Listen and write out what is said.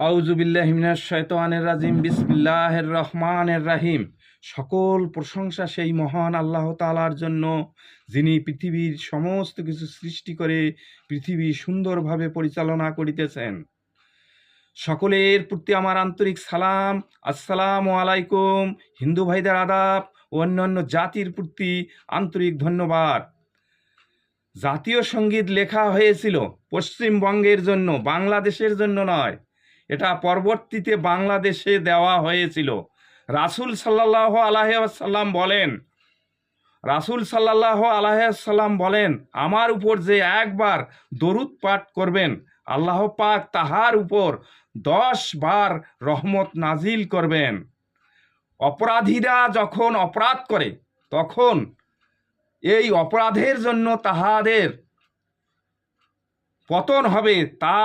আউযু বিল্লাহি মিনাশ শাইতানির রাজিম। বিসমিল্লাহির রহমানির রহিম। সকল প্রশংসা সেই মহান আল্লাহ তাআলার জন্য, যিনি পৃথিবীর সমস্ত কিছু সৃষ্টি করে পৃথিবী সুন্দরভাবে পরিচালনা করিতেছেন। সকলের প্রতি আমার আন্তরিক সালাম, আসসালামু আলাইকুম। হিন্দু ভাইদের আদাব ও অন্যান্য জাতির প্রতি আন্তরিক ধন্যবাদ। জাতীয় সঙ্গীত লেখা হয়েছিল পশ্চিমবঙ্গের জন্য, বাংলাদেশের জন্য নয়। এটা পরবর্তীতে বাংলাদেশে দেওয়া হয়েছিল। রাসূল সাল্লাল্লাহু আলাইহি ওয়াসাল্লাম বলেন, আমার উপর যে একবার দরুদ পাঠ করবেন, আল্লাহ পাক তাহার উপর 10 বার রহমত নাজিল করবেন। অপরাধীরা যখন অপরাধ করে, তখন এই অপরাধের জন্য তাহাদের পতন হবে, তা